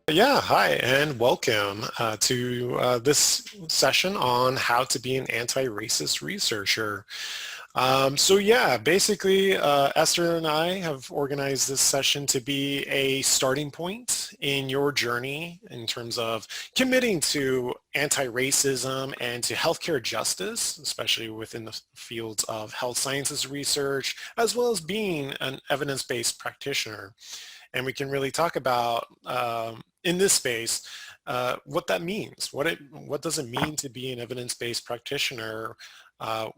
Yeah, hi, and welcome to this session on how to be an anti-racist researcher. Basically, Esther and I have organized this session to be a starting point in your journey in terms of committing to anti-racism and to healthcare justice, especially within the fields of health sciences research, as well as being an evidence-based practitioner. And we can really talk about in this space what that means. What does it mean to be an evidence-based practitioner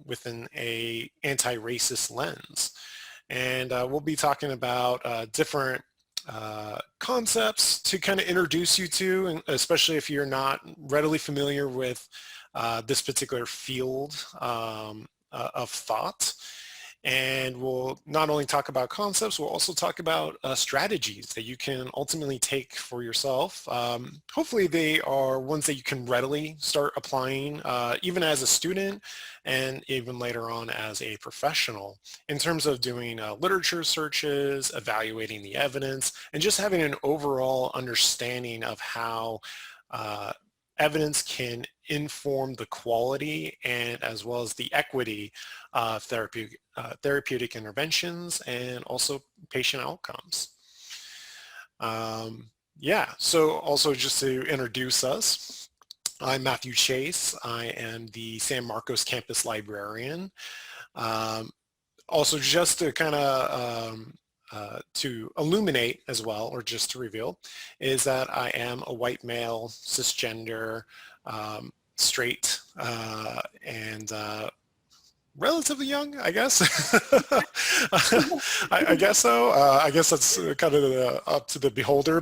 within a anti-racist lens? And we'll be talking about different concepts to kind of introduce you to, and especially if you're not readily familiar with this particular field of thought. And we'll not only talk about concepts, we'll also talk about strategies that you can ultimately take for yourself. Hopefully they are ones that you can readily start applying even as a student and even later on as a professional in terms of doing literature searches, evaluating the evidence, and just having an overall understanding of how evidence can inform the quality and as well as the equity of therapeutic interventions and also patient outcomes. So also just to introduce us, I'm Matthew Chase. I am the San Marcos campus librarian. Also just to kind of to illuminate as well, or just to reveal, is that I am a white male, cisgender, straight, and relatively young, I guess. I guess so. I guess that's kind of up to the beholder,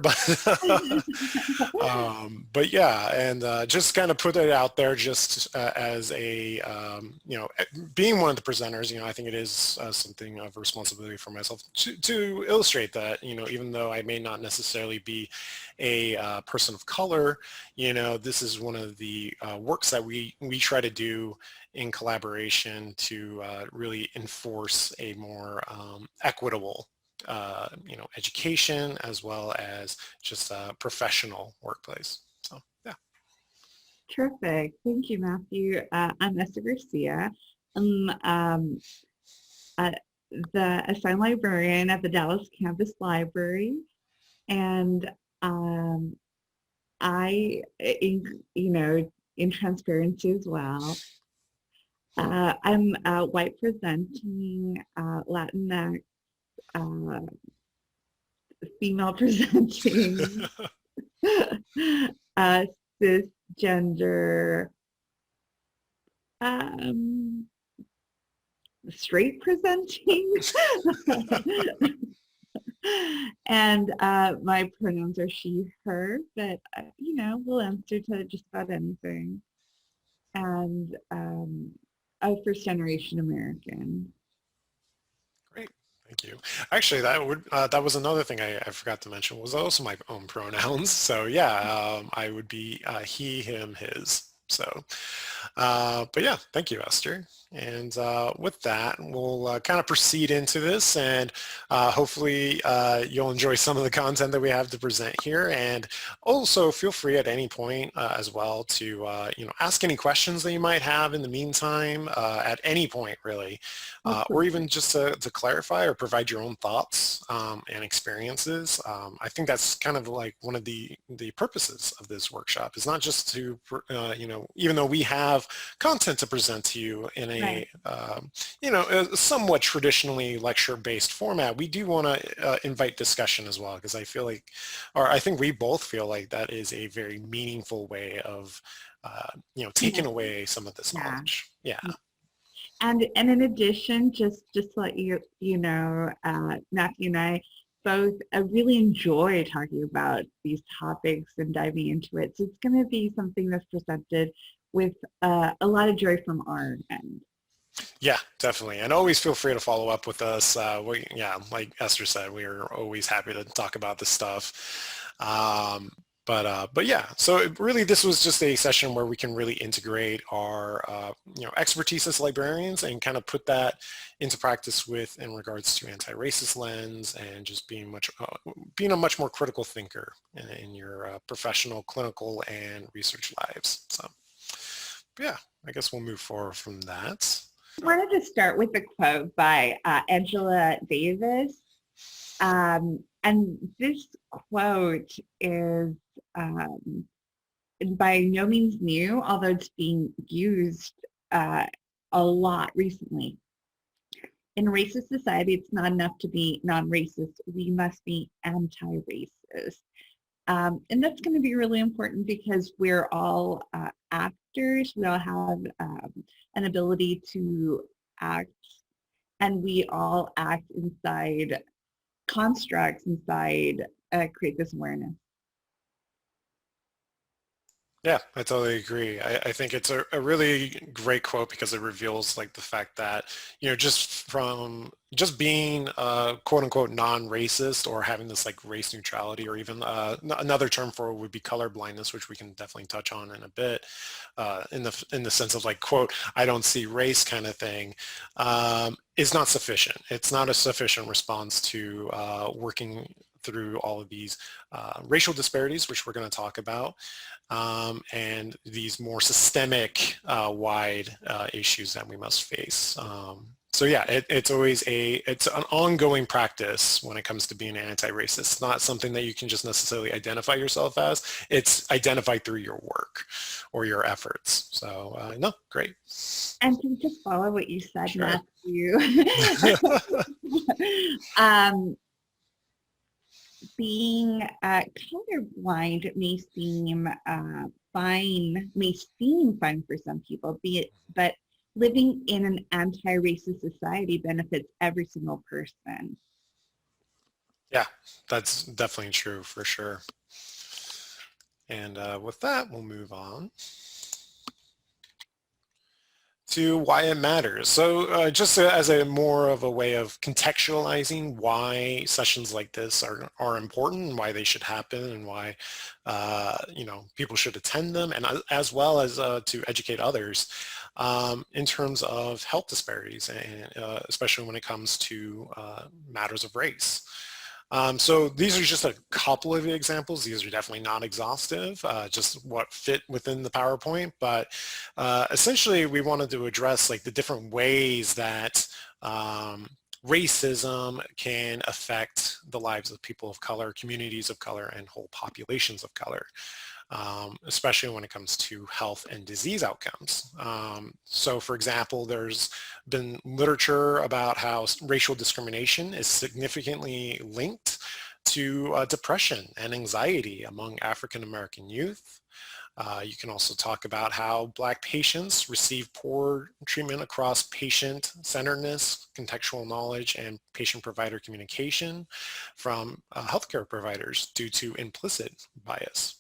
but yeah, and just kind of put it out there just as a, being one of the presenters, I think it is something of a responsibility for myself to illustrate that, even though I may not necessarily be a person of color, this is one of the works that we try to do in collaboration to really enforce a more equitable education as well as just a professional workplace. So, yeah. Terrific. Thank you, Matthew. I'm Esther Garcia. I'm uh, the assigned librarian at the Dallas Campus Library. And in transparency as well, I'm white presenting, Latinx, female presenting, cisgender, straight presenting. And my pronouns are she, her, but we'll answer to just about anything. And a first generation American. Great. Thank you. Actually, that was another thing I forgot to mention was also my own pronouns. So yeah, I would be he, him, his. So, but yeah, thank you, Esther. And with that, we'll kind of proceed into this, and hopefully you'll enjoy some of the content that we have to present here. And also feel free at any point as well to ask any questions that you might have in the meantime at any point, really, or even just to clarify or provide your own thoughts and experiences. I think that's kind of like one of the purposes of this workshop is not just to even though we have content to present to you in a a somewhat traditionally lecture-based format, we do want to invite discussion as well, because I feel like, or I think we both feel like that is a very meaningful way of taking away some of this knowledge. Yeah. And in addition, just to let you know, Matthew and I both really enjoy talking about these topics and diving into it. So it's going to be something that's presented with a lot of joy from our end. Yeah, definitely. And always feel free to follow up with us. Like Esther said, we are always happy to talk about this stuff. But yeah, so really this was just a session where we can really integrate our expertise as librarians and kind of put that into practice with in regards to anti-racist lens and just being being a much more critical thinker in your professional, clinical, and research lives. So yeah, I guess we'll move forward from that. I wanted to start with a quote by Angela Davis. And this quote is by no means new, although it's being used a lot recently. In a racist society, it's not enough to be non-racist. We must be anti-racist. And that's going to be really important because we're all actors. We all have an ability to act, and we all act inside constructs inside create this awareness. Yeah, I totally agree. I think it's a really great quote because it reveals like the fact that, just being quote unquote non-racist or having this like race neutrality, or even another term for it would be color blindness, which we can definitely touch on in a bit, in the sense of like, quote, I don't see race kind of thing, is not sufficient. It's not a sufficient response to working through all of these racial disparities, which we're going to talk about, and these more systemic wide issues that we must face. So yeah, it's an ongoing practice when it comes to being anti-racist. It's not something that you can just necessarily identify yourself as. It's identified through your work or your efforts. So no, great. And to just follow what you said, Sure. Matthew, being colorblind may seem fine for some people, but living in an anti-racist society benefits every single person. Yeah, that's definitely true for sure. And with that, we'll move on to why it matters. So just as a more of a way of contextualizing why sessions like this are important and why they should happen and why people should attend them, and as well as to educate others in terms of health disparities, and especially when it comes to matters of race. So these are just a couple of examples. These are definitely not exhaustive, just what fit within the PowerPoint. But essentially, we wanted to address like the different ways that racism can affect the lives of people of color, communities of color, and whole populations of color. Especially when it comes to health and disease outcomes. So for example, there's been literature about how racial discrimination is significantly linked to depression and anxiety among African American youth. You can also talk about how Black patients receive poor treatment across patient-centeredness, contextual knowledge, and patient-provider communication from healthcare providers due to implicit bias.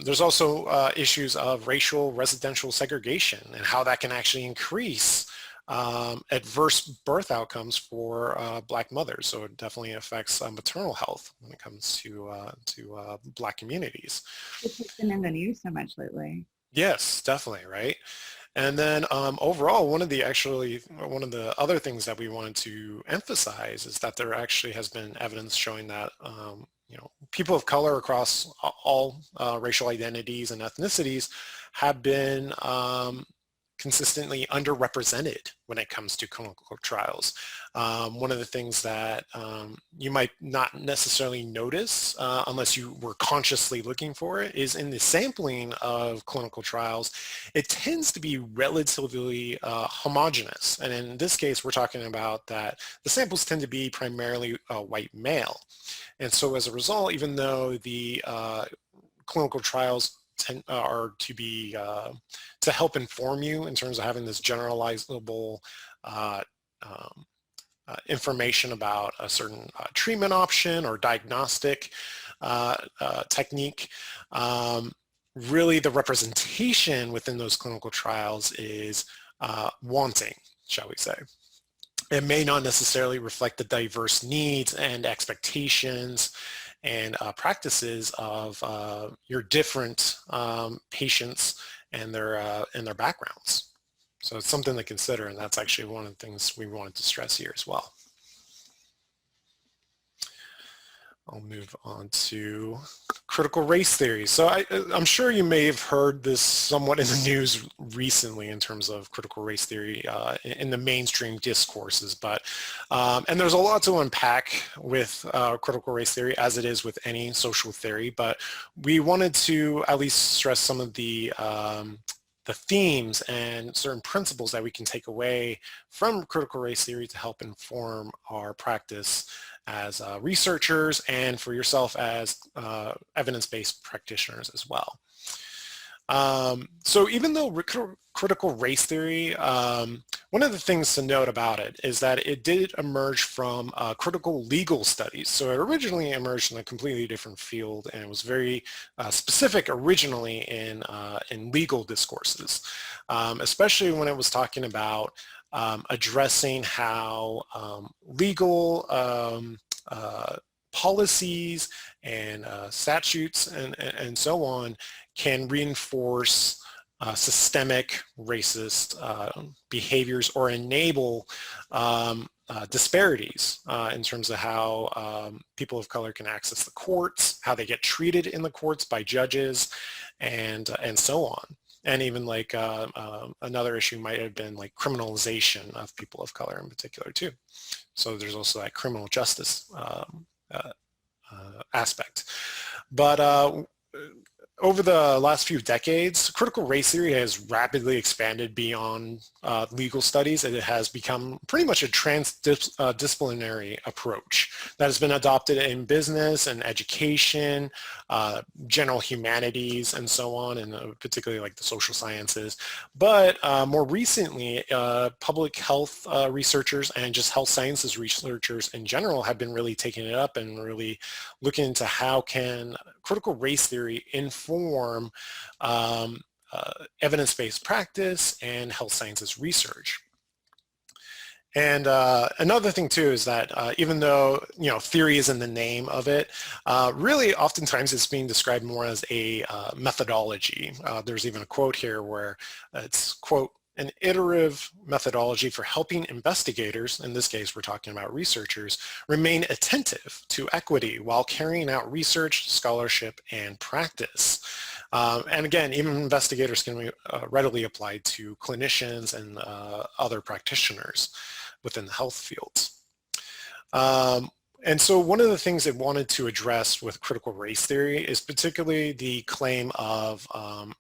There's also issues of racial residential segregation and how that can actually increase adverse birth outcomes for Black mothers. So it definitely affects maternal health when it comes to Black communities. Which has been in the news so much lately. Yes, definitely, right? And then overall, one of the other things that we wanted to emphasize is that there actually has been evidence showing that people of color across all racial identities and ethnicities have been consistently underrepresented when it comes to clinical trials. One of the things that you might not necessarily notice unless you were consciously looking for it is in the sampling of clinical trials, it tends to be relatively homogeneous. And in this case, we're talking about that the samples tend to be primarily white male. And so as a result, even though the clinical trials are to be to help inform you in terms of having this generalizable information about a certain treatment option or diagnostic technique, really the representation within those clinical trials is wanting, shall we say. it may not necessarily reflect the diverse needs and expectations and practices of your different patients and their backgrounds. So it's something to consider, and that's actually one of the things we wanted to stress here as well. I'll move on to critical race theory. So I'm sure you may have heard this somewhat in the news recently in terms of critical race theory in the mainstream discourses, but and there's a lot to unpack with critical race theory, as it is with any social theory, but we wanted to at least stress some of the themes and certain principles that we can take away from critical race theory to help inform our practice as researchers and for yourself as evidence-based practitioners as well. So even though critical race theory, one of the things to note about it is that it did emerge from critical legal studies. So it originally emerged in a completely different field, and it was very specific originally in legal discourses, especially when it was talking about addressing how legal policies and statutes and so on can reinforce systemic racist behaviors or enable disparities in terms of how people of color can access the courts, how they get treated in the courts by judges, and so on. And even like another issue might have been like criminalization of people of color in particular too. So there's also that criminal justice aspect. But over the last few decades, critical race theory has rapidly expanded beyond legal studies, and it has become pretty much a transdisciplinary approach that has been adopted in business and education, general humanities, and so on, and particularly like the social sciences. But more recently, public health researchers and just health sciences researchers in general have been really taking it up and really looking into how can critical race theory inform evidence-based practice and health sciences research. And another thing too is that even though theory is in the name of it, really oftentimes it's being described more as a methodology. There's even a quote here where it's, quote, an iterative methodology for helping investigators, in this case we're talking about researchers, remain attentive to equity while carrying out research, scholarship, and practice. And again, even investigators can be readily applied to clinicians and other practitioners within the health fields. And so one of the things they wanted to address with critical race theory is particularly the claim of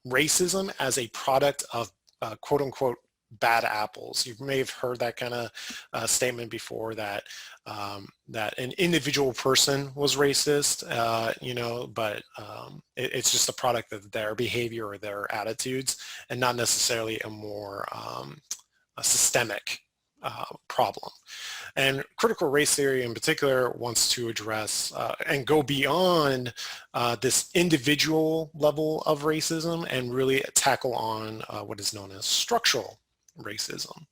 racism as a product of quote unquote bad apples. You may have heard that kind of statement before, that that an individual person was racist, but it's just a product of their behavior or their attitudes, and not necessarily a more a systemic problem. And critical race theory in particular wants to address and go beyond this individual level of racism and really tackle on what is known as structural racism.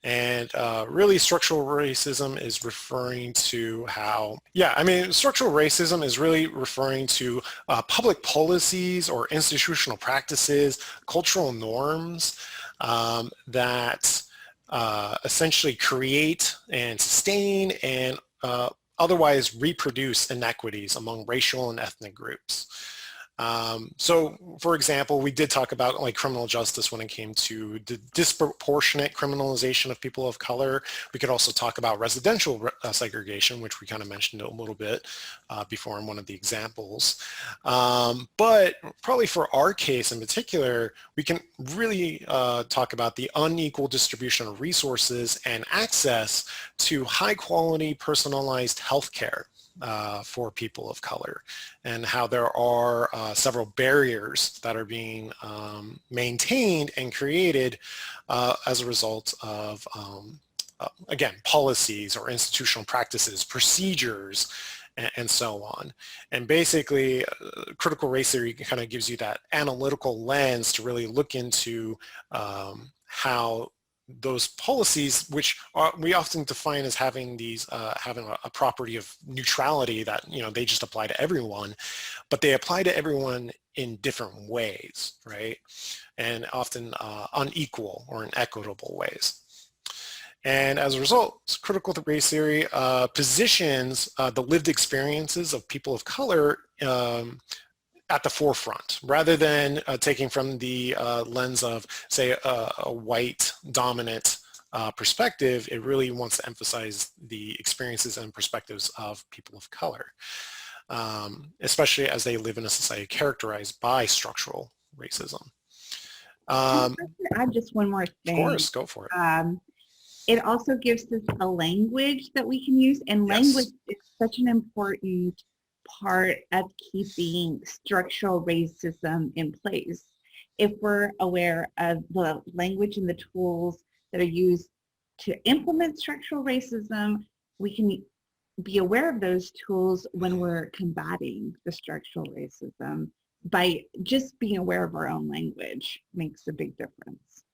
And really structural racism is referring to how, structural racism is really referring to public policies or institutional practices, cultural norms that essentially create and sustain and otherwise reproduce inequities among racial and ethnic groups. So for example, we did talk about like criminal justice when it came to the disproportionate criminalization of people of color. We could also talk about residential segregation, which we kind of mentioned a little bit before in one of the examples. But probably for our case in particular, we can really talk about the unequal distribution of resources and access to high quality personalized healthcare for people of color, and how there are several barriers that are being maintained and created as a result of, again, policies or institutional practices, procedures, and so on. And basically, critical race theory kind of gives you that analytical lens to really look into how those policies, which we often define as having these having a property of neutrality, that they just apply to everyone, but they apply to everyone in different ways, right? And often unequal or inequitable ways. And as a result, critical race theory positions the lived experiences of people of color at the forefront, rather than taking from the lens of, say, a white dominant perspective. It really wants to emphasize the experiences and perspectives of people of color, especially as they live in a society characterized by structural racism. I'd like to add just one more thing. Of course, go for it. It also gives us a language that we can use, and language is such an important part of keeping structural racism in place. If we're aware of the language and the tools that are used to implement structural racism, we can be aware of those tools when we're combating the structural racism. By just being aware of our own language makes a big difference.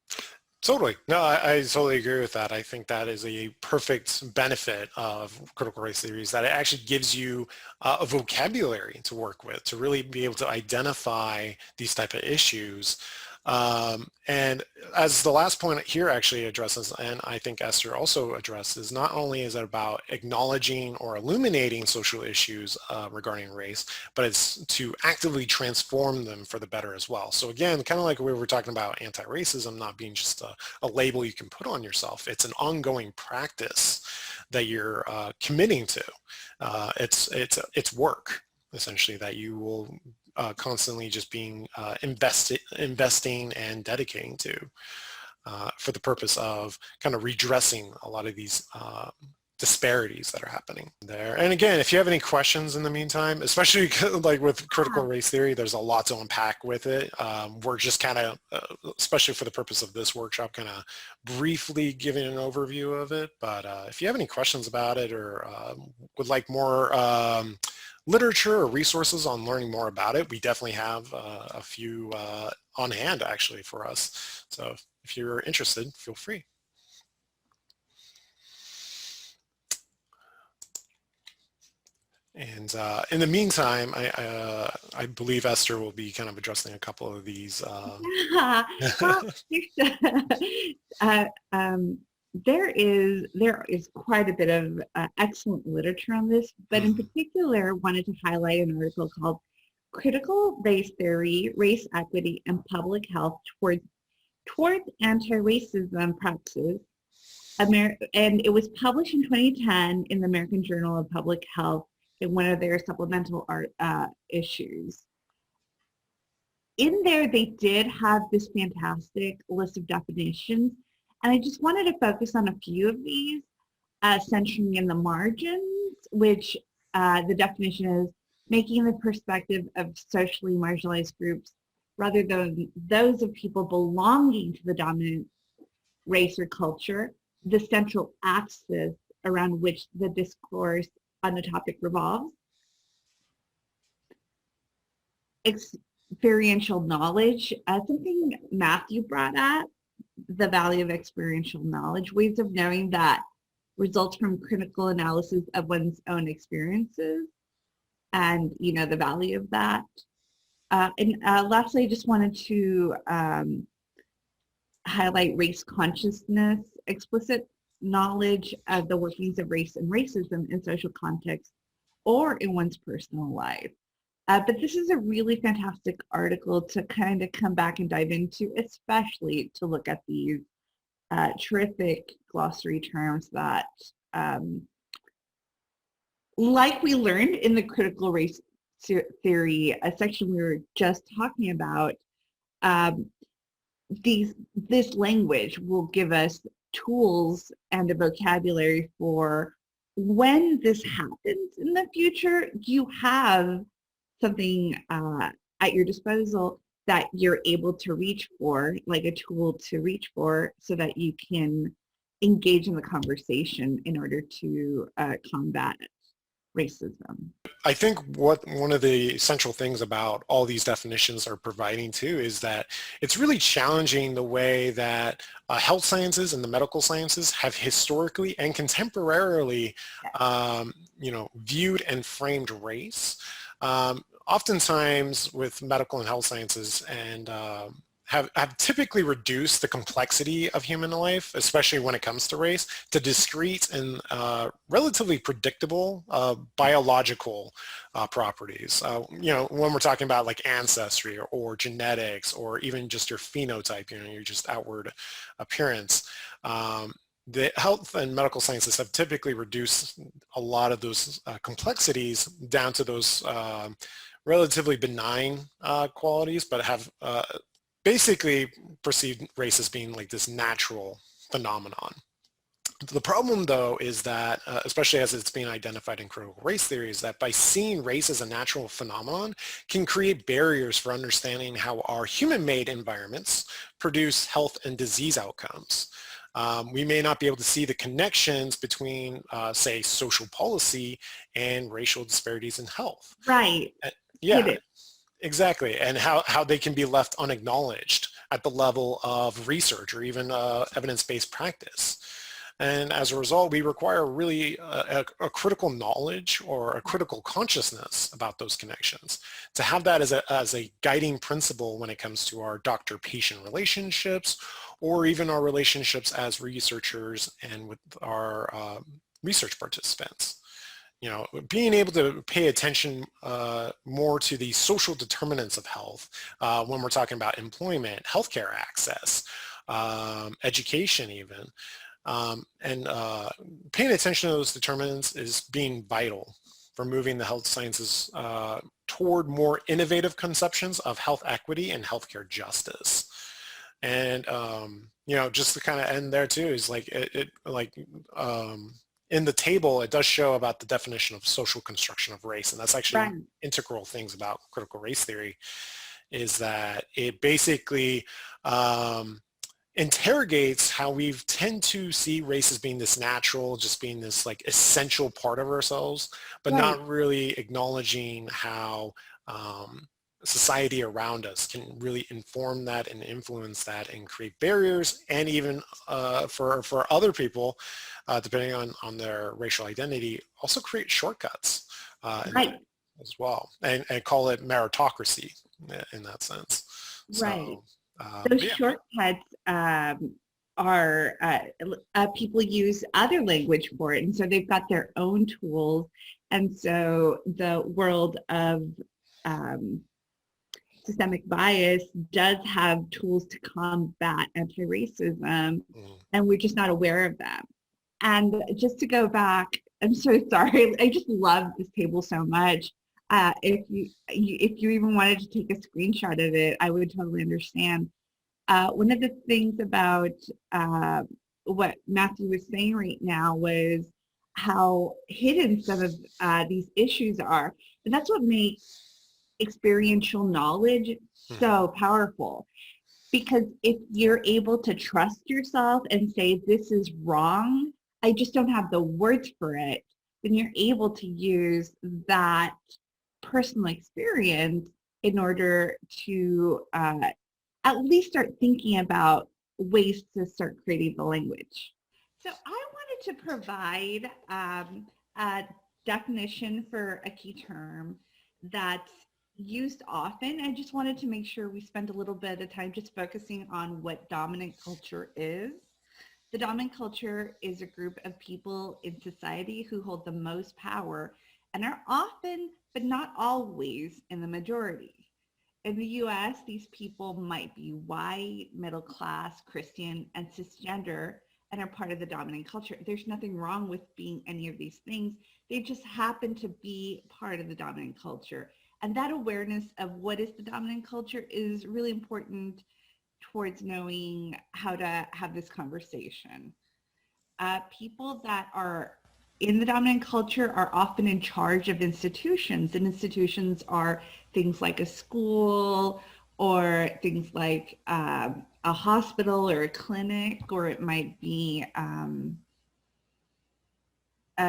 Totally. No, I totally agree with that. I think that is a perfect benefit of critical race theories, that it actually gives you a vocabulary to work with, to really be able to identify these type of issues. And as the last point here actually addresses, and I think Esther also addresses, not only is it about acknowledging or illuminating social issues regarding race, but it's to actively transform them for the better as well. So again, kind of like we were talking about anti-racism not being just a label you can put on yourself. It's an ongoing practice that you're committing to. It's work, essentially, that you will constantly just being investing and dedicating to for the purpose of kind of redressing a lot of these disparities that are happening there. And again, if you have any questions in the meantime, especially like with critical race theory, there's a lot to unpack with it. We're just kind of, especially for the purpose of this workshop, kind of briefly giving an overview of it. But if you have any questions about it, or would like more literature or resources on learning more about it, we definitely have a few on hand actually for us. So if you're interested, feel free. And in the meantime, I believe Esther will be kind of addressing a couple of these. Yeah. Well, there is quite a bit of excellent literature on this, but in particular, wanted to highlight an article called "Critical Race Theory, Race Equity, and Public Health Towards Anti-Racism Practices," and it was published in 2010 in the American Journal of Public Health in one of their supplemental issues. In there, they did have this fantastic list of definitions, and I just wanted to focus on a few of these, centering in the margins, which the definition is making the perspective of socially marginalized groups rather than those of people belonging to the dominant race or culture, the central axis around which the discourse on the topic revolves. Experiential knowledge, something Matthew brought up, the value of experiential knowledge, ways of knowing that results from critical analysis of one's own experiences, and the value of that. And lastly, I just wanted to highlight race consciousness, explicit knowledge of the workings of race and racism in social context or in one's personal life. But this is a really fantastic article to kind of come back and dive into, especially to look at these terrific glossary terms that, like we learned in the critical race theory section we were just talking about, this language will give us tools and a vocabulary for when this happens in the future. You have something at your disposal that you're able to reach for, like a tool to reach for, so that you can engage in the conversation in order to combat it. racism. I think what one of the essential things about all these definitions are providing too is that it's really challenging the way that health sciences and the medical sciences have historically and contemporarily, viewed and framed race. Oftentimes with medical and health sciences and have typically reduced the complexity of human life, especially when it comes to race, to discrete and relatively predictable biological properties. When we're talking about like ancestry or genetics or even just your phenotype, your just outward appearance, the health and medical sciences have typically reduced a lot of those complexities down to those relatively benign qualities, but have basically perceived race as being like this natural phenomenon. The problem, though, is that, especially as it's being identified in critical race theory, is that by seeing race as a natural phenomenon can create barriers for understanding how our human-made environments produce health and disease outcomes. We may not be able to see the connections between, say, social policy and racial disparities in health. Right. Yeah. Exactly, and how they can be left unacknowledged at the level of research or even evidence-based practice. And as a result, we require really a critical knowledge or a critical consciousness about those connections. To have that as a guiding principle when it comes to our doctor-patient relationships or even our relationships as researchers and with our research participants. Being able to pay attention more to the social determinants of health when we're talking about employment, healthcare access, education even, and paying attention to those determinants is being vital for moving the health sciences toward more innovative conceptions of health equity and healthcare justice. And, just to kind of end there too is like, in the table, it does show about the definition of social construction of race, and that's actually integral things about critical race theory, is that it basically interrogates how we tend to see race as being this natural, just being this like essential part of ourselves, but not really acknowledging how society around us can really inform that and influence that and create barriers, and even for other people, depending on their racial identity, also create shortcuts as well, and call it meritocracy in that sense. Right. So, those shortcuts are people use other language for it, and so they've got their own tools, and so the world of systemic bias does have tools to combat anti-racism, and we're just not aware of them. And just to go back, I'm so sorry, I just love this table so much. If you even wanted to take a screenshot of it, I would totally understand. One of the things about what Matthew was saying right now was how hidden some of these issues are. And that's what makes experiential knowledge so powerful. Because if you're able to trust yourself and say, this is wrong, I just don't have the words for it, then you're able to use that personal experience in order to at least start thinking about ways to start creating the language. So I wanted to provide a definition for a key term that's used often. I just wanted to make sure we spend a little bit of time just focusing on what dominant culture is. The dominant culture is a group of people in society who hold the most power and are often, but not always, in the majority. In the US, these people might be white, middle class, Christian, and cisgender, and are part of the dominant culture. There's nothing wrong with being any of these things. They just happen to be part of the dominant culture. And that awareness of what is the dominant culture is really important towards knowing how to have this conversation. People that are in the dominant culture are often in charge of institutions, and institutions are things like a school or things like a hospital or a clinic, or it might be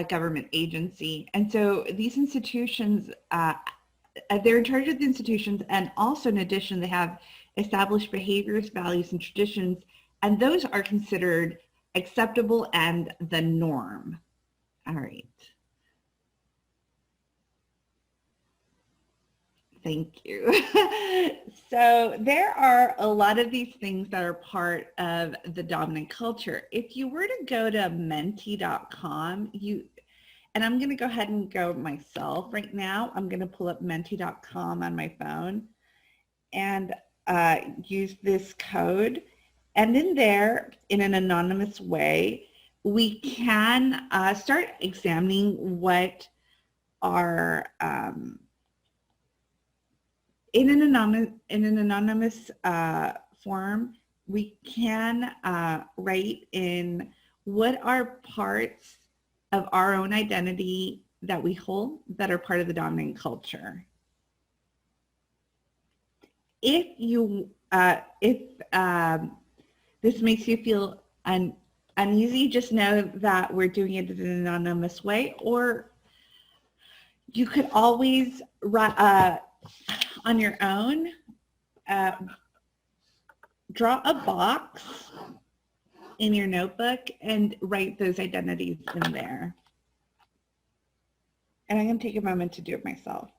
government agency. And so these institutions, they're in charge of the institutions, and also in addition, they have established behaviors, values, and traditions, and those are considered acceptable and the norm. All right. Thank you. So there are a lot of these things that are part of the dominant culture. If you were to go to menti.com, and I'm going to go ahead and go myself right now. I'm going to pull up menti.com on my phone and use this code. And in there, in an anonymous way, we can start examining what are in an anonymous form, we can write in what are parts of our own identity that we hold that are part of the dominant culture. If this makes you feel uneasy, just know that we're doing it in an anonymous way, or you could always on your own, draw a box in your notebook and write those identities in there. And I'm going to take a moment to do it myself.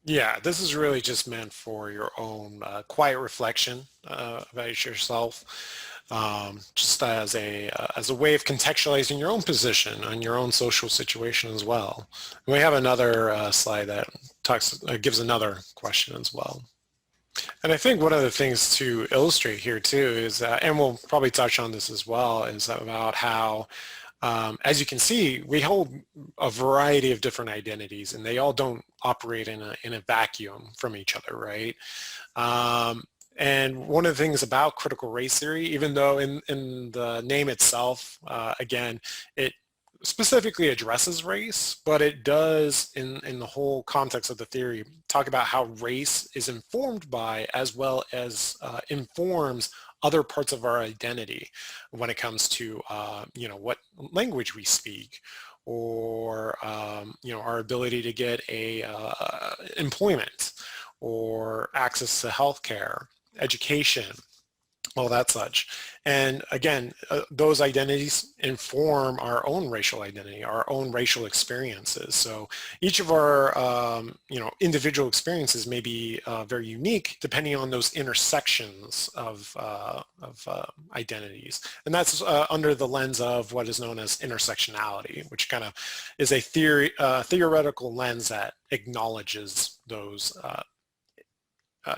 Yeah, this is really just meant for your own quiet reflection about yourself, just as a way of contextualizing your own position and your own social situation as well. And we have another slide that gives another question as well. And I think one of the things to illustrate here too is, and we'll probably touch on this as well, is about how as you can see, we hold a variety of different identities, and they all don't operate in a vacuum from each other, right? And one of the things about critical race theory, even though in the name itself, again, it specifically addresses race, but it does, in the whole context of the theory, talk about how race is informed by, as well as informs other parts of our identity when it comes to, what language we speak, or, our ability to get employment, or access to healthcare, education, all that such. And again, those identities inform our own racial identity, our own racial experiences. So each of our, individual experiences may be very unique depending on those intersections of identities. And that's under the lens of what is known as intersectionality, which kind of is a theoretical lens that acknowledges those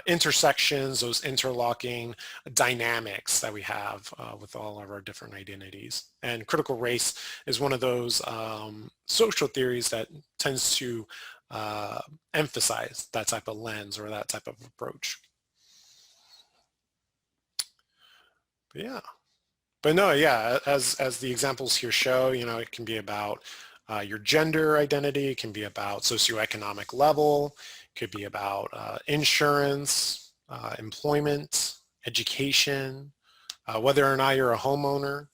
intersections, those interlocking dynamics that we have with all of our different identities. And critical race is one of those social theories that tends to emphasize that type of lens or that type of approach. But no, as the examples here show, it can be about your gender identity, it can be about socioeconomic level, could be about insurance, employment, education, whether or not you're a homeowner,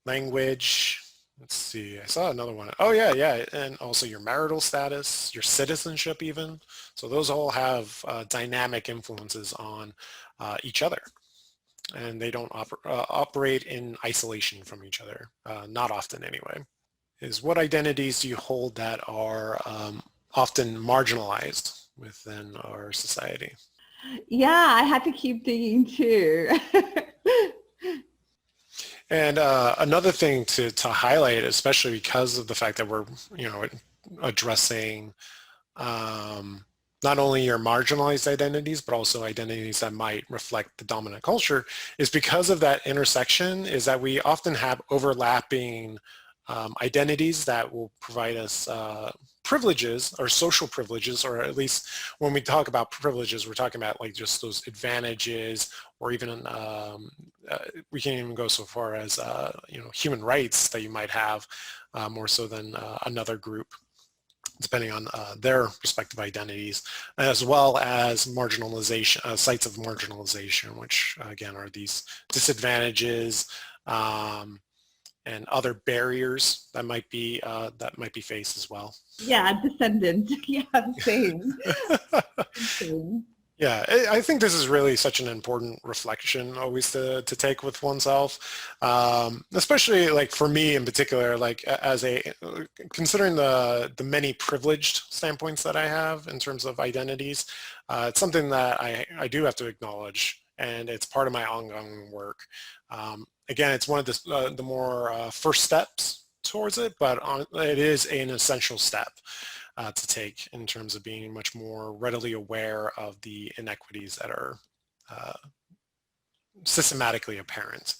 language. Let's see, I saw another one. Oh yeah, and also your marital status, your citizenship even. So those all have dynamic influences on each other. And they don't operate in isolation from each other, not often anyway. Is what identities do you hold that are often marginalized within our society? Yeah, I had to keep digging too. And another thing to highlight, especially because of the fact that we're, addressing not only your marginalized identities, but also identities that might reflect the dominant culture, is because of that intersection, is that we often have overlapping identities that will provide us privileges, or social privileges, or at least when we talk about privileges, we're talking about like just those advantages, or even we can even go so far as human rights that you might have more so than another group, depending on their respective identities, as well as marginalization, sites of marginalization, which again are these disadvantages, and other barriers that might be faced as well. Yeah, descendant. Yeah, same. Same. Yeah, I think this is really such an important reflection always to take with oneself, especially like for me in particular, like as considering the many privileged standpoints that I have in terms of identities, it's something that I do have to acknowledge, and it's part of my ongoing work. Again, it's one of the more first steps towards it, but it is an essential step to take in terms of being much more readily aware of the inequities that are systematically apparent.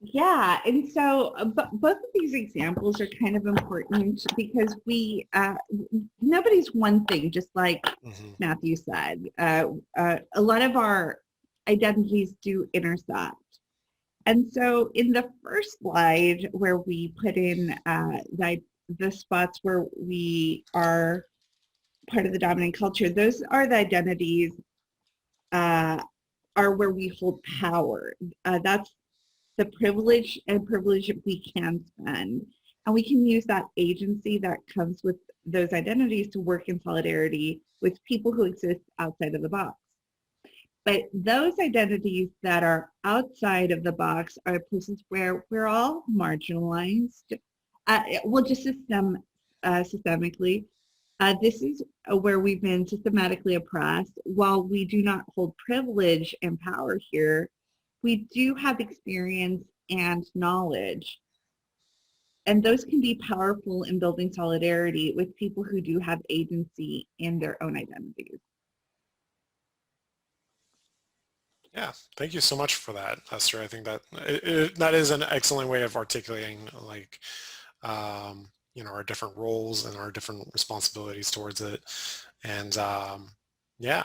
Yeah, and so both of these examples are kind of important because nobody's one thing, just like Matthew said. A lot of our identities do intersect. And so in the first slide where we put in the spots where we are part of the dominant culture, those are the identities are where we hold power. That's the privilege we can spend. And we can use that agency that comes with those identities to work in solidarity with people who exist outside of the box. But those identities that are outside of the box are places where we're all marginalized. Well, just systemically. This is where we've been systematically oppressed. While we do not hold privilege and power here, we do have experience and knowledge. And those can be powerful in building solidarity with people who do have agency in their own identities. Yeah, thank you so much for that, Esther. I think that that is an excellent way of articulating, like, our different roles and our different responsibilities towards it. And yeah,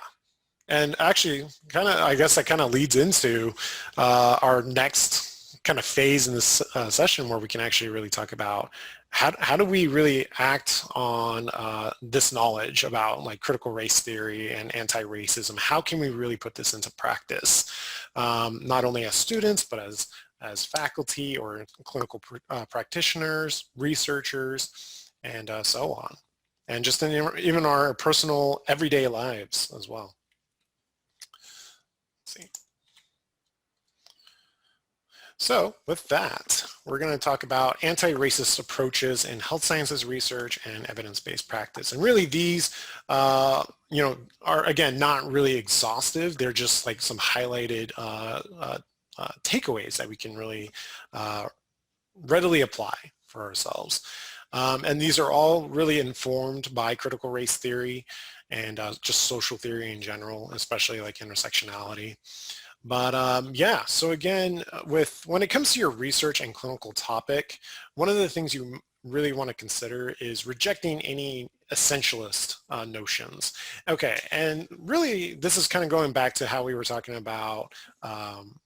and actually, I guess that kind of leads into our next kind of phase in this session, where we can actually really talk about how do we really act on this knowledge about like critical race theory and anti-racism? How can we really put this into practice, not only as students, but as faculty or clinical practitioners, researchers, and so on, and just in even our personal everyday lives as well. Let's see. So with that, we're going to talk about anti-racist approaches in health sciences research and evidence-based practice. And really these, are again, not really exhaustive. They're just like some highlighted takeaways that we can really readily apply for ourselves. And these are all really informed by critical race theory and just social theory in general, especially like intersectionality. But yeah, so again, when it comes to your research and clinical topic, one of the things you really want to consider is rejecting any essentialist notions. Okay, and really this is kind of going back to how we were talking about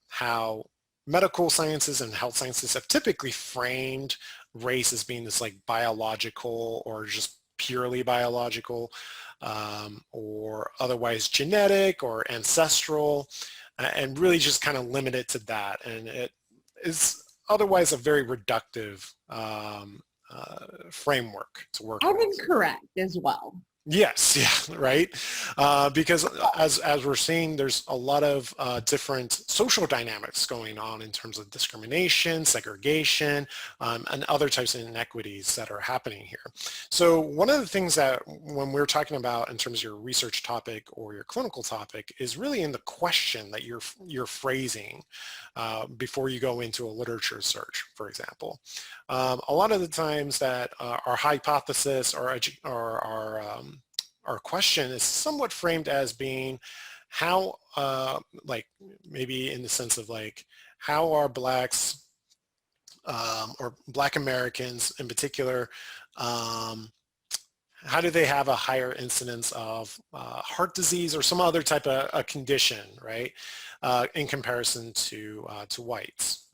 how medical sciences and health sciences have typically framed race as being this like biological or just purely biological or otherwise genetic or ancestral, and really just kind of limit it to that. And it is otherwise a very reductive framework to work with. And incorrect as well. Yes, yeah, right. Because as we're seeing, there's a lot of different social dynamics going on in terms of discrimination, segregation, and other types of inequities that are happening here. So one of the things that when we're talking about in terms of your research topic or your clinical topic is really in the question that you're phrasing before you go into a literature search, for example. A lot of the times that our hypothesis or our question is somewhat framed as being how, like maybe in the sense of like, how are Blacks or Black Americans in particular how do they have a higher incidence of heart disease or some other type of a condition, right, in comparison to whites,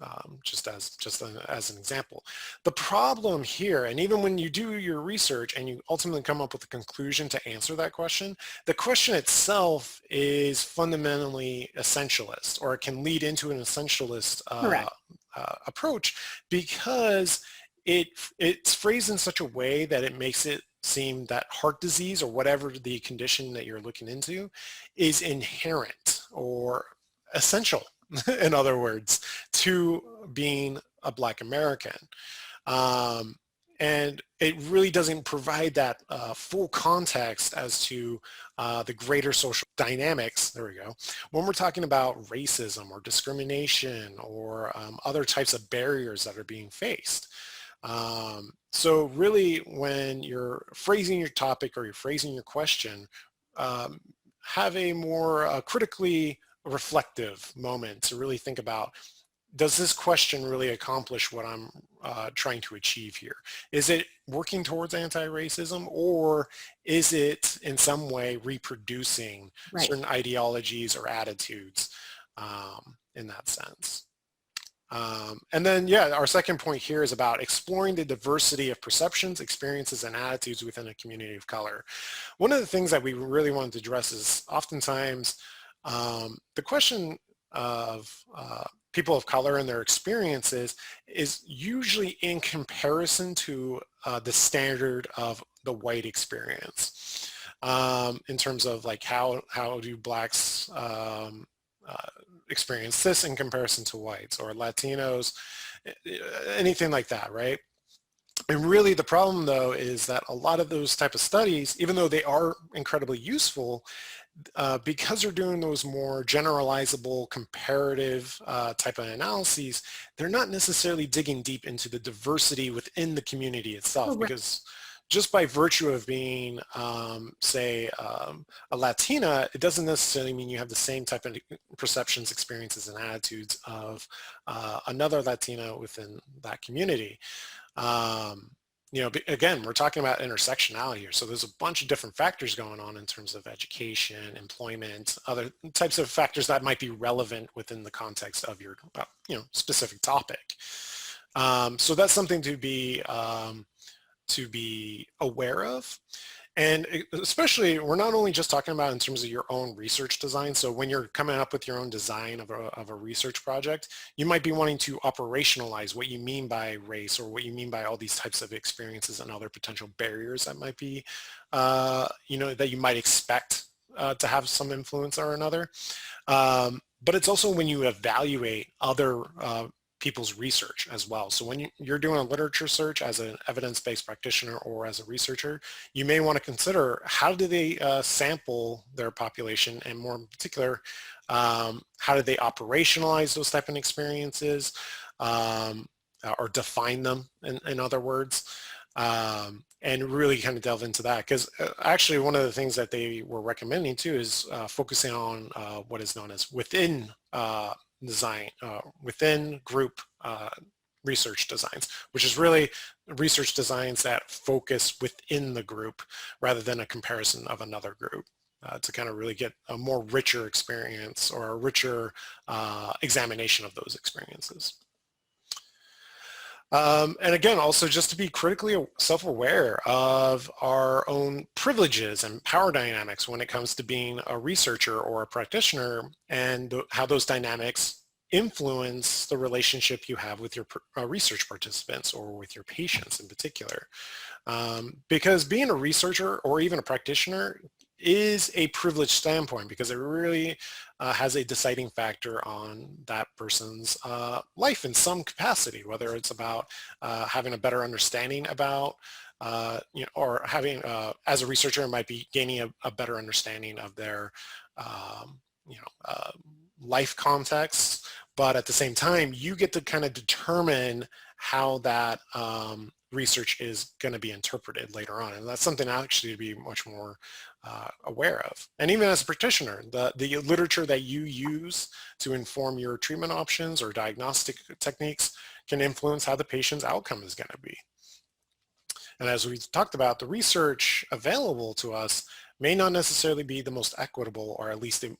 just as an example. The problem here, and even when you do your research and you ultimately come up with a conclusion to answer that question, the question itself is fundamentally essentialist, or it can lead into an essentialist Correct. approach, because it's phrased in such a way that it makes it seem that heart disease or whatever the condition that you're looking into is inherent or essential, in other words, to being a Black American. Um, and it really doesn't provide that full context as to the greater social dynamics, there we go, when we're talking about racism or discrimination or other types of barriers that are being faced. So really, when you're phrasing your topic or you're phrasing your question, um, have a more critically reflective moment to really think about, does this question really accomplish what I'm trying to achieve here? Is it working towards anti-racism, or is it in some way reproducing Right. certain ideologies or attitudes in that sense? And then, yeah, our second point here is about exploring the diversity of perceptions, experiences, and attitudes within a community of color. One of the things that we really wanted to address is oftentimes the question of people of color and their experiences is usually in comparison to the standard of the white experience, in terms of like how do Blacks experience this in comparison to whites or Latinos, anything like that, right? And really the problem though is that a lot of those type of studies, even though they are incredibly useful, because they're doing those more generalizable comparative type of analyses, they're not necessarily digging deep into the diversity within the community itself, Correct. because just by virtue of being, say, a Latina, it doesn't necessarily mean you have the same type of perceptions, experiences, and attitudes of another Latina within that community. You know, again, we're talking about intersectionality here. So there's a bunch of different factors going on in terms of education, employment, other types of factors that might be relevant within the context of your, you know, specific topic. So that's something to be aware of. And especially, we're not only just talking about in terms of your own research design. So when you're coming up with your own design of a research project, you might be wanting to operationalize what you mean by race, or what you mean by all these types of experiences and other potential barriers that might be, you know, that you might expect to have some influence or another. But it's also when you evaluate other people's research as well. So when you're doing a literature search as an evidence-based practitioner or as a researcher, you may want to consider, how do they sample their population, and more in particular, how do they operationalize those type of experiences, or define them, in other words, and really kind of delve into that. Because actually one of the things that they were recommending too is focusing on what is known as within design, within group research designs, which is really research designs that focus within the group rather than a comparison of another group, to kind of really get a more richer experience, or a richer examination of those experiences. And again, also just to be critically self-aware of our own privileges and power dynamics when it comes to being a researcher or a practitioner, and how those dynamics influence the relationship you have with your research participants, or with your patients in particular. Because being a researcher or even a practitioner is a privileged standpoint, because it really has a deciding factor on that person's life in some capacity, whether it's about having a better understanding about, you know, or having, as a researcher, it might be gaining a better understanding of their, you know, life context. But at the same time, you get to kind of determine how that research is going to be interpreted later on. And that's something actually to be much more aware of. And even as a practitioner, the literature that you use to inform your treatment options or diagnostic techniques can influence how the patient's outcome is going to be. And as we talked about, the research available to us may not necessarily be the most equitable, or at least it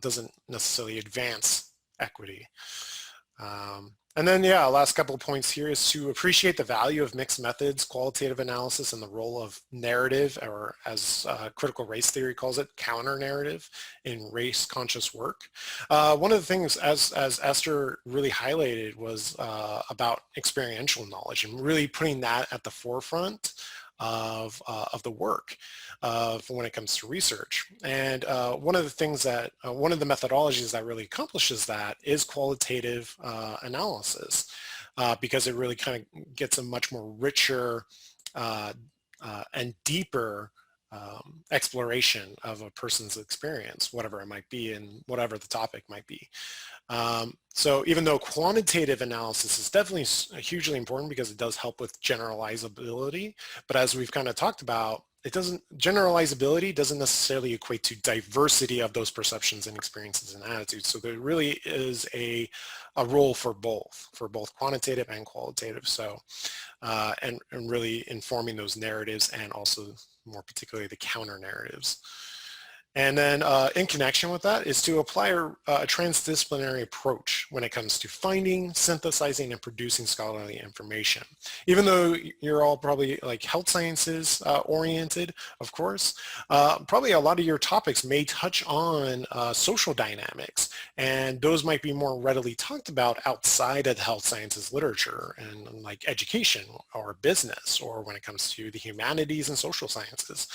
doesn't necessarily advance equity. And then, yeah, last couple of points here is to appreciate the value of mixed methods, qualitative analysis, and the role of narrative, or as critical race theory calls it, counter-narrative in race-conscious work. One of the things, as Esther really highlighted, was about experiential knowledge and really putting that at the forefront of the work when it comes to research. And one of the things that, one of the methodologies that really accomplishes that is qualitative analysis, because it really kind of gets a much more richer and deeper exploration of a person's experience, whatever it might be and whatever the topic might be. So even though quantitative analysis is definitely hugely important because it does help with generalizability, but as we've kind of talked about, generalizability doesn't necessarily equate to diversity of those perceptions and experiences and attitudes. So there really is a role for both quantitative and qualitative. So, and really informing those narratives, and also more particularly the counter narratives. And then in connection with that is to apply a transdisciplinary approach when it comes to finding, synthesizing, and producing scholarly information. Even though you're all probably like health sciences oriented, of course, probably a lot of your topics may touch on social dynamics, and those might be more readily talked about outside of the health sciences literature, and like education or business, or when it comes to the humanities and social sciences.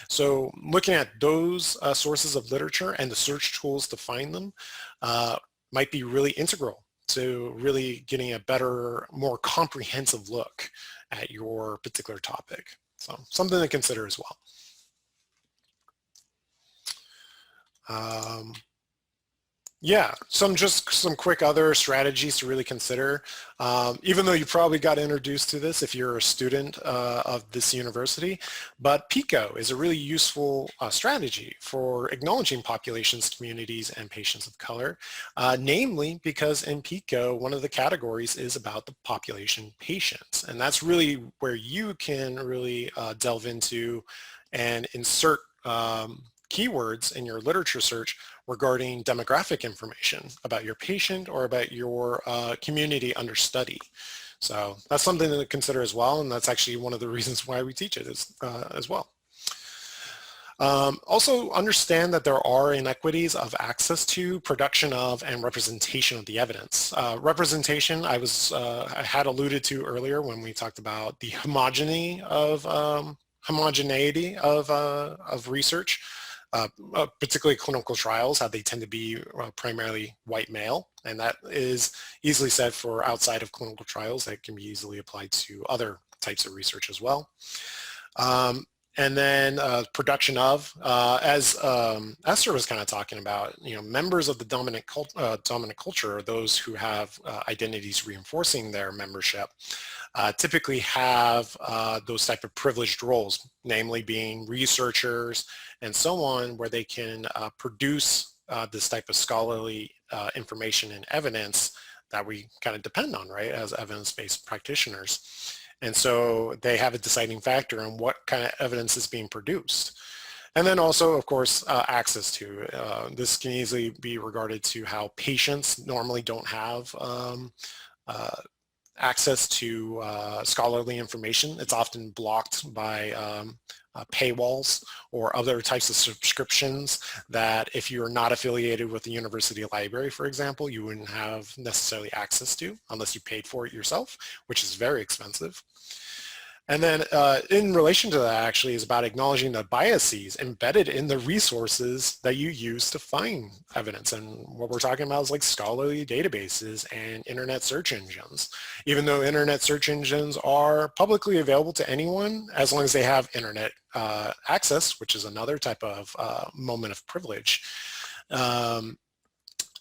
So looking at those sources of literature and the search tools to find them might be really integral to really getting a better, more comprehensive look at your particular topic. So something to consider as well. Yeah, some quick other strategies to really consider. Even though you probably got introduced to this if you're a student of this university, but PICO is a really useful strategy for acknowledging populations, communities, and patients of color, namely because in PICO, one of the categories is about the population patients. And that's really where you can really delve into and insert keywords in your literature search regarding demographic information about your patient or about your community under study. So that's something to consider as well, and that's actually one of the reasons why we teach it as well. Also understand that there are inequities of access to, production of, and representation of the evidence. Representation I had alluded to earlier when we talked about the homogeneity of research. Particularly clinical trials, how they tend to be primarily white male, and that is easily said for outside of clinical trials. That can be easily applied to other types of research as well. And then production of, as Esther was kind of talking about, members of the dominant culture, or those who have identities reinforcing their membership, typically have those type of privileged roles, namely being researchers and so on, where they can produce this type of scholarly information and evidence that we kind of depend on, right, as evidence-based practitioners. And so they have a deciding factor on what kind of evidence is being produced. And then also, of course, access to. This can easily be regarded to how patients normally don't have access to scholarly information. It's often blocked by paywalls or other types of subscriptions that if you're not affiliated with the university library, for example, you wouldn't have necessarily access to unless you paid for it yourself, which is very expensive. And then in relation to that actually is about acknowledging the biases embedded in the resources that you use to find evidence. And what we're talking about is like scholarly databases and internet search engines. Even though internet search engines are publicly available to anyone, as long as they have internet access, which is another type of moment of privilege,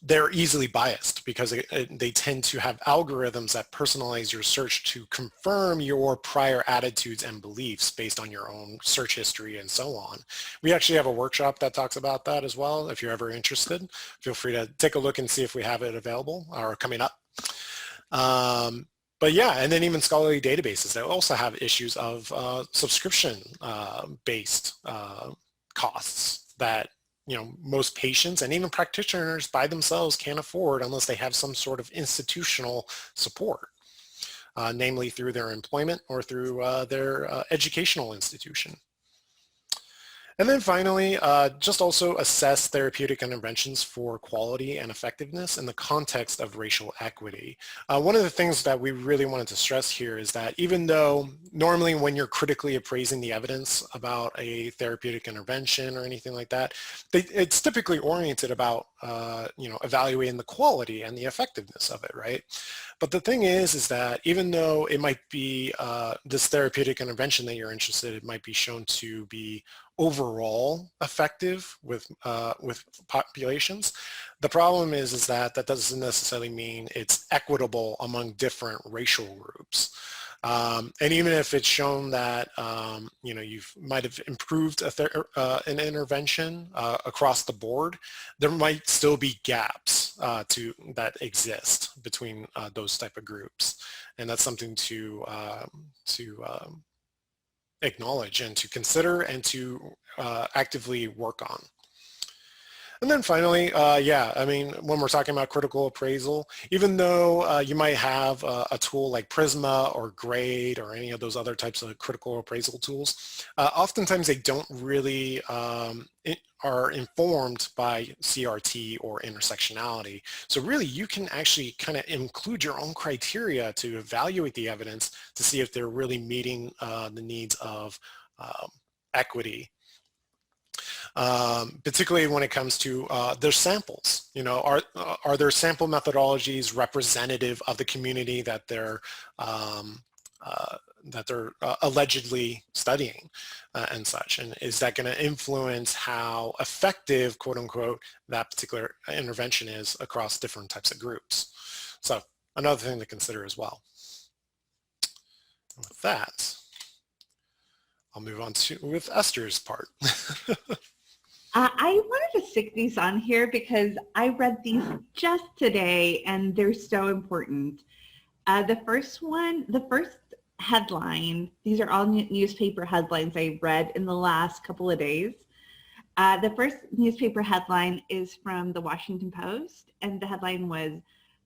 they're easily biased because they tend to have algorithms that personalize your search to confirm your prior attitudes and beliefs based on your own search history and so on. We actually have a workshop that talks about that as well. If you're ever interested, feel free to take a look and see if we have it available or coming up. But yeah, and then even scholarly databases that also have issues of subscription based costs that most patients and even practitioners by themselves can't afford unless they have some sort of institutional support, namely through their employment or through their educational institution. And then finally, just also assess therapeutic interventions for quality and effectiveness in the context of racial equity. One of the things that we really wanted to stress here is that even though normally when you're critically appraising the evidence about a therapeutic intervention or anything like that, it's typically oriented about evaluating the quality and the effectiveness of it, right? But the thing is that even though it might be this therapeutic intervention that you're interested in might be shown to be overall effective with populations, the problem is that that doesn't necessarily mean it's equitable among different racial groups. And even if it's shown that you might have improved an intervention across the board, there might still be gaps that exist between those type of groups, and that's something to acknowledge and to consider and to actively work on. And then finally, when we're talking about critical appraisal, even though you might have a tool like Prisma or Grade or any of those other types of critical appraisal tools, oftentimes they don't really are informed by CRT or intersectionality. So really you can actually kind of include your own criteria to evaluate the evidence to see if they're really meeting the needs of equity. Particularly when it comes to their samples. Are their sample methodologies representative of the community that they're allegedly studying and such? And is that going to influence how effective, quote unquote, that particular intervention is across different types of groups? So another thing to consider as well. And with that, I'll move on with Esther's part. I wanted to stick these on here because I read these just today and they're so important. The first headline, these are all newspaper headlines I read in the last couple of days. The first newspaper headline is from the Washington Post, and the headline was,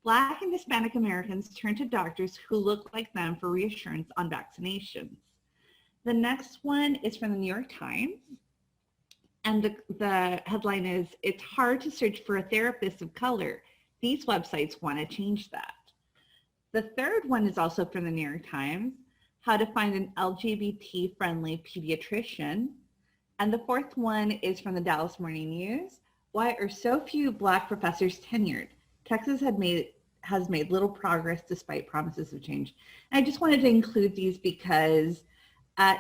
Black and Hispanic Americans turn to doctors who look like them for reassurance on vaccinations. The next one is from the New York Times. And the headline is, it's hard to search for a therapist of color. These websites want to change that. The third one is also from the New York Times, how to find an LGBT-friendly pediatrician. And the fourth one is from the Dallas Morning News, why are so few Black professors tenured? Texas has made little progress despite promises of change. And I just wanted to include these because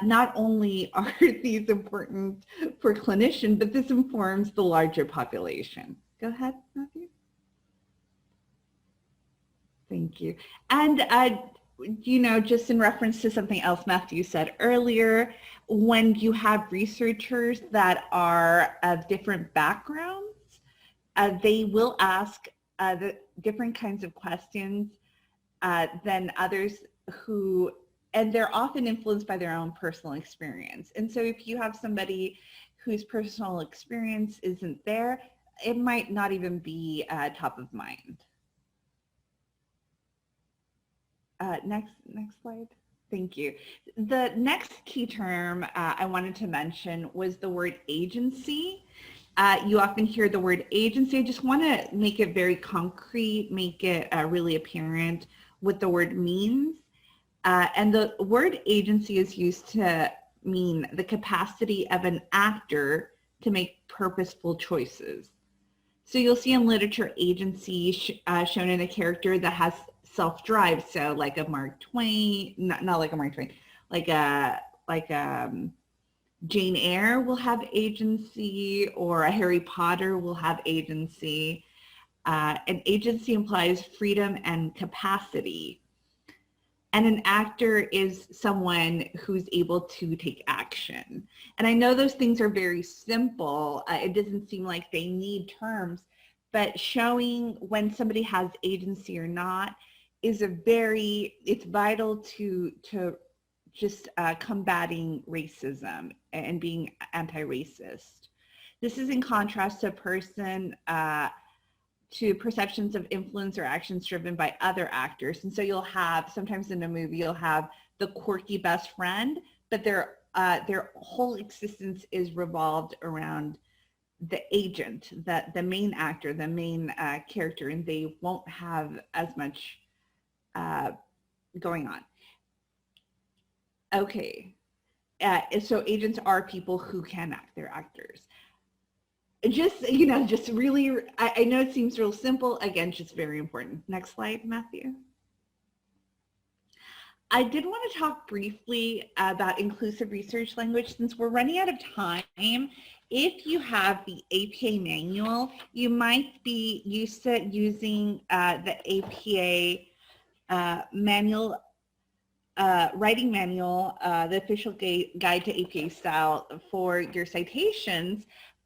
not only are these important for clinicians, but this informs the larger population. Go ahead, Matthew. Thank you. And, just in reference to something else Matthew said earlier, when you have researchers that are of different backgrounds, they will ask the different kinds of questions than others who, and they're often influenced by their own personal experience. And so if you have somebody whose personal experience isn't there, it might not even be top of mind. Next slide. Thank you. The next key term I wanted to mention was the word agency. You often hear the word agency. I just want to make it very concrete, make it really apparent what the word means. And the word agency is used to mean the capacity of an actor to make purposeful choices. So you'll see in literature agency shown in a character that has self-drive. So like a Mark Twain, not like a Mark Twain, like Jane Eyre will have agency, or a Harry Potter will have agency. An agency implies freedom and capacity. And an actor is someone who's able to take action. And I know those things are very simple. It doesn't seem like they need terms, but showing when somebody has agency or not is it's vital to just combating racism and being anti-racist. This is in contrast to a person to perceptions of influence or actions driven by other actors. And so you'll have, sometimes in a movie, you'll have the quirky best friend, but their whole existence is revolved around the agent, the main actor, the main character, and they won't have as much going on. Okay, so agents are people who can act, they're actors. Just, just really, I know it seems real simple, again, just very important. Next slide, Matthew. I did want to talk briefly about inclusive research language. Since we're running out of time, if you have the APA manual, you might be used to using the APA manual, writing manual, the official guide to APA style for your citations.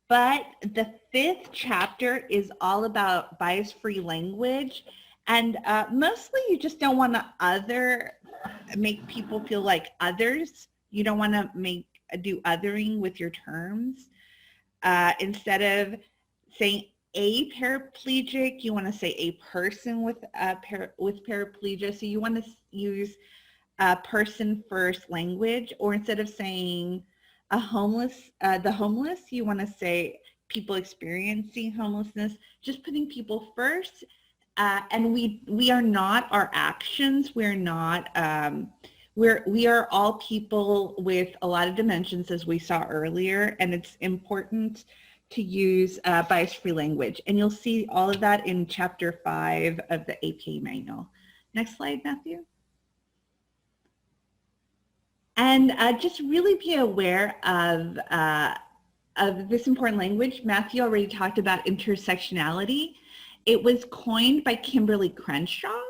But the 5th chapter is all about bias-free language. And mostly you just don't want to make people feel like others. You don't want to do othering with your terms. Instead of saying a paraplegic, you want to say a person with paraplegia. So you want to use person first language, or instead of saying the homeless, you want to say people experiencing homelessness, just putting people first. And we are not our actions. We're not, we are all people with a lot of dimensions, as we saw earlier, and it's important to use bias-free language. And you'll see all of that in chapter 5 of the APA manual. Next slide, Matthew. And just really be aware of this important language. Matthew already talked about intersectionality. It was coined by Kimberly Crenshaw,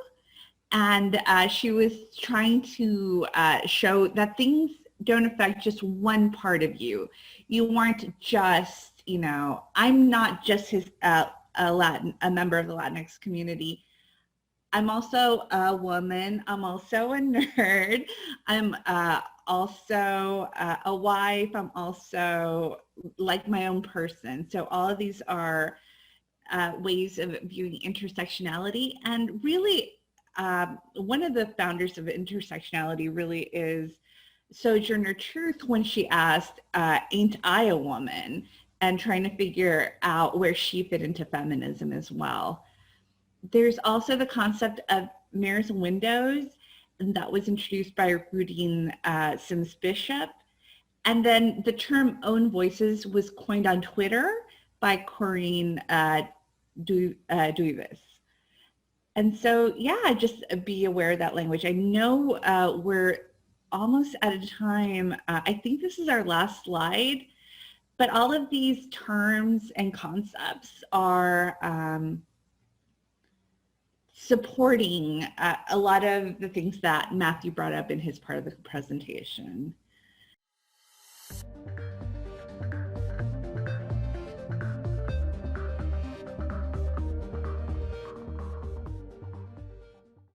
and she was trying to show that things don't affect just one part of you. You aren't just, I'm not just a member of the Latinx community. I'm also a woman. I'm also a nerd. I'm also a wife. I'm also like my own person. So all of these are ways of viewing intersectionality. And really, one of the founders of intersectionality really is Sojourner Truth, when she asked, ain't I a woman? And trying to figure out where she fit into feminism as well. There's also the concept of mirrors and windows, and that was introduced by Rudine Sims Bishop. And then the term own voices was coined on Twitter by Corinne Duivas. And so, yeah, just be aware of that language. I know we're almost out of time. I think this is our last slide, but all of these terms and concepts are supporting a lot of the things that Matthew brought up in his part of the presentation.